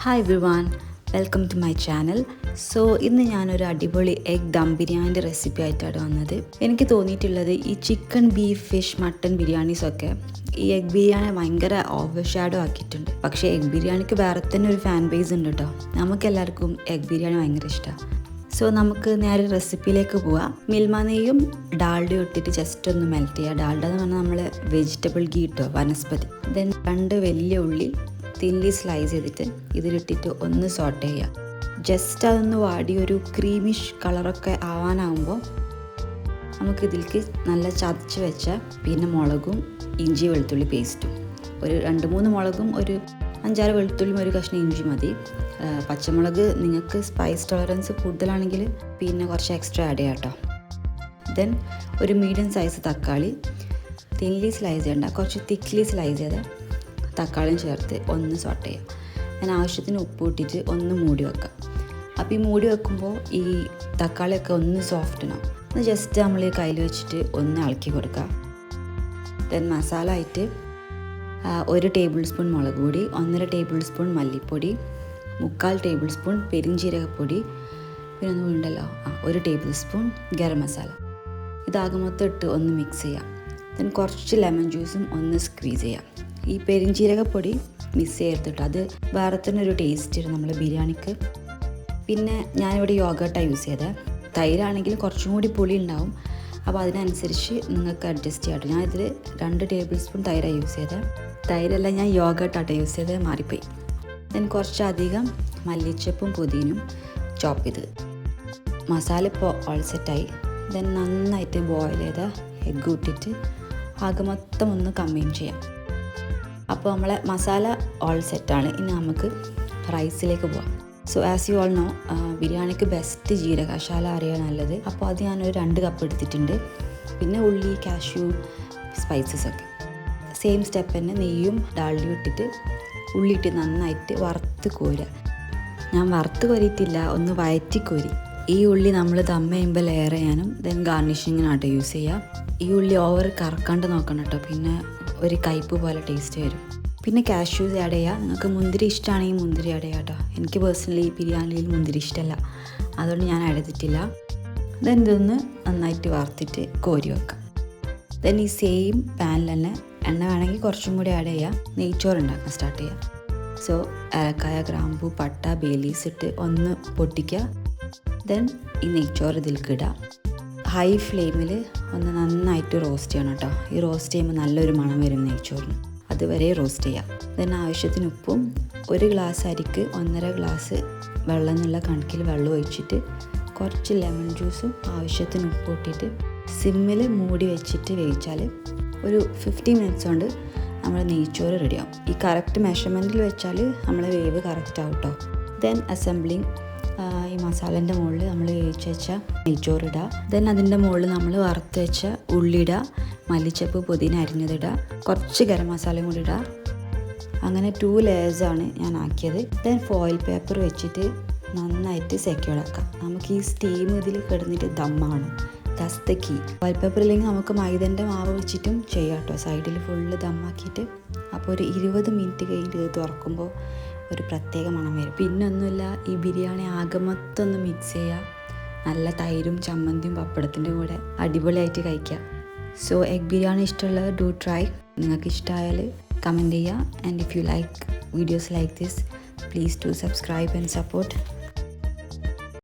Hi everyone, welcome to my channel. So ഇന്ന് ഞാനൊരു അടിപൊളി എഗ് ദം ബിരിയാണിൻ്റെ റെസിപ്പി ആയിട്ടാണ് വന്നത്. എനിക്ക് തോന്നിയിട്ടുള്ളത് ഈ ചിക്കൻ, ബീഫ്, ഫിഷ്, മട്ടൺ ബിരിയാണീസൊക്കെ ഈ എഗ് ബിരിയാണി ഭയങ്കര ഓവർ ഷാഡോ ആക്കിയിട്ടുണ്ട്. പക്ഷേ എഗ് ബിരിയാണിക്ക് വേറെ തന്നെ ഒരു ഫാൻ ബേസ് ഉണ്ട് കേട്ടോ. നമുക്കെല്ലാവർക്കും എഗ് ബിരിയാണി ഭയങ്കര ഇഷ്ടമാണ്. സോ നമുക്ക് നേരെ റെസിപ്പിയിലേക്ക് പോവാം. മിൽമ നെയ്യും ഡാൽഡയും ഇട്ടിട്ട് ജസ്റ്റ് ഒന്ന് മെൽറ്റ് ചെയ്യുക. ഡാൽഡ എന്ന് പറഞ്ഞാൽ നമ്മൾ വെജിറ്റബിൾ ഗീ ഇട്ടോ, വനസ്പതി. ദെൻ 2 വലിയ ഉള്ളി തിന്നി സ്ലൈസ് ചെയ്തിട്ട് ഇതിലിട്ടിട്ട് ഒന്ന് സോട്ട് ചെയ്യുക. ജസ്റ്റ് അതൊന്ന് വാടി ഒരു ക്രീമിഷ് കളറൊക്കെ ആവാനാകുമ്പോൾ നമുക്കിതിലേക്ക് നല്ല ചതച്ച് വെച്ച പിന്നെ മുളകും ഇഞ്ചി വെളുത്തുള്ളി പേസ്റ്റും, ഒരു 2-3 മുളകും ഒരു 5-6 വെളുത്തുള്ളിയും ഒരു കഷ്ണം ഇഞ്ചി മതി. പച്ചമുളക് നിങ്ങൾക്ക് സ്പൈസ് ടോളറൻസ് കൂടുതലാണെങ്കിൽ പിന്നെ കുറച്ച് എക്സ്ട്രാ ആഡ് ചെയ്യാം കേട്ടോ. ദെൻ ഒരു മീഡിയം സൈസ് തക്കാളി തിന്നി സ്ലൈസ് ചെയ്യേണ്ട, കുറച്ച് തിക്ലി സ്ലൈസ് ചെയ്ത് തക്കാളിയും ചേർത്ത് ഒന്ന് സോട്ട് ചെയ്യാം. ഞാൻ ആവശ്യത്തിന് ഉപ്പ് ഇട്ടിട്ട് ഒന്ന് മൂടി വെക്കാം. അപ്പോൾ ഈ മൂടി വെക്കുമ്പോൾ ഈ തക്കാളിയൊക്കെ ഒന്ന് സോഫ്റ്റനാവും. ഒന്ന് ജസ്റ്റ് നമ്മൾ ഈ കയ്യിൽ വെച്ചിട്ട് ഒന്ന് ഇളക്കി കൊടുക്കുക. ദെൻ മസാല ആയിട്ട് 1 ടേബിൾ സ്പൂൺ മുളക് പൊടി, 1.5 ടേബിൾ സ്പൂൺ മല്ലിപ്പൊടി, 3/4 ടേബിൾ സ്പൂൺ പെരിഞ്ജീരകപ്പൊടി, പിന്നെ ഒന്നും ഉണ്ടല്ലോ 1 ടേബിൾ സ്പൂൺ ഗരം മസാല. ഇതാകെ മൊത്തം ഇട്ട് ഒന്ന് മിക്സ് ചെയ്യാം. ദെൻ കുറച്ച് ലെമൺ ജ്യൂസും ഒന്ന് സ്ക്വീസ് ചെയ്യാം. ഈ പെരിഞ്ജീരകപ്പൊടി മിക്സ് ചെയ്തിട്ട് അത് വേറെ തന്നെ ഒരു ടേസ്റ്റ് വരും നമ്മുടെ ബിരിയാണിക്ക്. പിന്നെ ഞാനിവിടെ യോഗട്ടാണ് യൂസ് ചെയ്തത്. തൈരാണെങ്കിൽ കുറച്ചും കൂടി പുളി ഉണ്ടാവും, അപ്പോൾ അതിനനുസരിച്ച് നിങ്ങൾക്ക് അഡ്ജസ്റ്റ് ചെയ്യാം. ഞാനിതിൽ 2 ടേബിൾ സ്പൂൺ തൈരാണ് യൂസ് ചെയ്തത്. തൈരല്ല, ഞാൻ യോഗട്ടാണ് യൂസ് ചെയ്തത്, മാറിപ്പോയി. ദെൻ കുറച്ചധികം മല്ലിച്ചപ്പും പുതിനും ചോപ്പ് ചെയ്ത്. മസാല ഇപ്പോൾ ഓൾ സെറ്റായി. ദെൻ നന്നായിട്ട് ബോയിൽ ചെയ്ത എഗ്ഗ് ഇട്ടിട്ട് ആകെ മൊത്തം ഒന്ന് കമ്പൈൻ ചെയ്യാം. അപ്പോൾ നമ്മളെ മസാല ഓൾ സെറ്റാണ്. ഇനി നമുക്ക് റൈസിലേക്ക് പോവാം. So as you all no, ബിരിയാണിക്ക് ബെസ്റ്റ് ജീരകശാല അറിയാൻ നല്ലത്. അപ്പോൾ അത് ഞാനൊരു 2 കപ്പ് എടുത്തിട്ടുണ്ട്. പിന്നെ ഉള്ളി, കാഷ്യൂ, സ്പൈസസ് ഒക്കെ സെയിം സ്റ്റെപ്പ് തന്നെ നെയ്യും ഡാൽഡയും ഇട്ടിട്ട് ഉള്ളിയിട്ട് നന്നായിട്ട് വറുത്ത് കോരുക. ഞാൻ വറുത്ത് കോരിയിട്ടില്ല, ഒന്ന് വയറ്റി കോരി. ഈ ഉള്ളി നമ്മൾ ദം ചെയ്യുമ്പോൾ ലെയർ ചെയ്യാനും ദെൻ ഗാർണിഷിങ്ങിനായിട്ട് യൂസ് ചെയ്യുക. ഈ ഉള്ളി ഓവർ കറക്കാണ്ട് നോക്കണം കേട്ടോ, പിന്നെ ഒരു കയ്പ്പ് പോലെ ടേസ്റ്റ് വരും. പിന്നെ കാഷ്യൂസ് ആഡ് ചെയ്യുക. നിങ്ങൾക്ക് മുന്തിരി ഇഷ്ടമാണെങ്കിൽ മുന്തിരി ആഡ് ചെയ്യുക കേട്ടോ. എനിക്ക് പേഴ്സണലി ബിരിയാണിയിൽ മുന്തിരി ഇഷ്ടമല്ല, അതുകൊണ്ട് ഞാൻ ആഡ് ചെയ്തിട്ടില്ല. ദെൻ ഇതൊന്ന് നന്നായിട്ട് വറുത്തിട്ട് കോരി വെക്കാം. ദെൻ ഈ സെയിം പാനിൽ തന്നെ എണ്ണ വേണമെങ്കിൽ കുറച്ചും കൂടി ആഡ് ചെയ്യുക. നെയ്ച്ചോറ് ഉണ്ടാക്കാൻ സ്റ്റാർട്ട് ചെയ്യുക. സോ ഏലക്കായ, ഗ്രാമ്പൂ, പട്ട, ബേലീസ് ഇട്ട് ഒന്ന് പൊട്ടിക്കുക. ദെൻ ഈ നെയ്ച്ചോറ് ഇതിലേക്ക് ഇടുക. ഹൈ ഫ്ലെയിമിൽ ഒന്ന് നന്നായിട്ട് റോസ്റ്റ് ചെയ്യണം കേട്ടോ. ഈ റോസ്റ്റ് ചെയ്യുമ്പോൾ നല്ലൊരു മണം വരും നെയ്ച്ചോറിന്. അതുവരെ റോസ്റ്റ് ചെയ്യാം. ദെൻ ആവശ്യത്തിന് ഉപ്പും, 1 ഗ്ലാസ് അരിക്ക് 1.5 ഗ്ലാസ് വെള്ളം എന്നുള്ള കണക്കിൽ വെള്ളം ഒഴിച്ചിട്ട് കുറച്ച് ലെമൺ ജ്യൂസും ആവശ്യത്തിന് ഉപ്പ് ഇട്ടിട്ട് സിമ്മിൽ മൂടി വെച്ചിട്ട് വേവിച്ചാൽ ഒരു 15 മിനിറ്റ്സ് കൊണ്ട് നമ്മുടെ നെയ്ച്ചോറ് റെഡിയാവും. ഈ കറക്റ്റ് മെഷർമെൻറ്റിൽ വെച്ചാൽ നമ്മളെ വേവ് കറക്റ്റ് ആവും കേട്ടോ. Then assembling. ഈ മസാലേൻ്റെ മുകളിൽ നമ്മൾ വേവിച്ച് വെച്ച നെയ്ച്ചോറ് ഇടുക. ദെൻ അതിൻ്റെ മുകളിൽ നമ്മൾ വറുത്ത് വെച്ച ഉള്ളി ഇടുക, മല്ലിച്ചപ്പ്, പുതിന അരിഞ്ഞതിടുക, കുറച്ച് ഗരം മസാലയും കൂടി ഇടുക. അങ്ങനെ 2 ലെയേഴ്സാണ് ഞാൻ ആക്കിയത്. ദെൻ ഫോയിൽ പേപ്പർ വെച്ചിട്ട് നന്നായിട്ട് സെക്യൂർ ആക്കാം. നമുക്ക് ഈ സ്റ്റീം ഇതിൽ കിടന്നിട്ട് ദമ്മാണ്. That's the key. Foil paper ഇല്ലെങ്കിൽ നമുക്ക് മൈദൻ്റെ മാവ് വെച്ചിട്ടും ചെയ്യാം കേട്ടോ. സൈഡിൽ ഫുള്ള് ദമ്മാക്കിയിട്ട് അപ്പോൾ ഒരു 20 മിനിറ്റ് കഴിഞ്ഞിട്ട് ഇത് തുറക്കുമ്പോൾ ഒരു പ്രത്യേക മണം വരും. പിന്നെ ഒന്നുമില്ല, ഈ ബിരിയാണി ആകെ മൊത്തം ഒന്ന് മിക്സ് ചെയ്യുക. നല്ല തൈരും ചമ്മന്തിയും പപ്പടത്തിൻ്റെ കൂടെ അടിപൊളിയായിട്ട് കഴിക്കാം. സോ എഗ് ബിരിയാണി ഇഷ്ടമുള്ളവർ ഡു ട്രൈ. നിങ്ങൾക്ക് ഇഷ്ടമായാൽ കമൻറ്റ് ചെയ്യുക. And if you like videos like this, please do subscribe and support.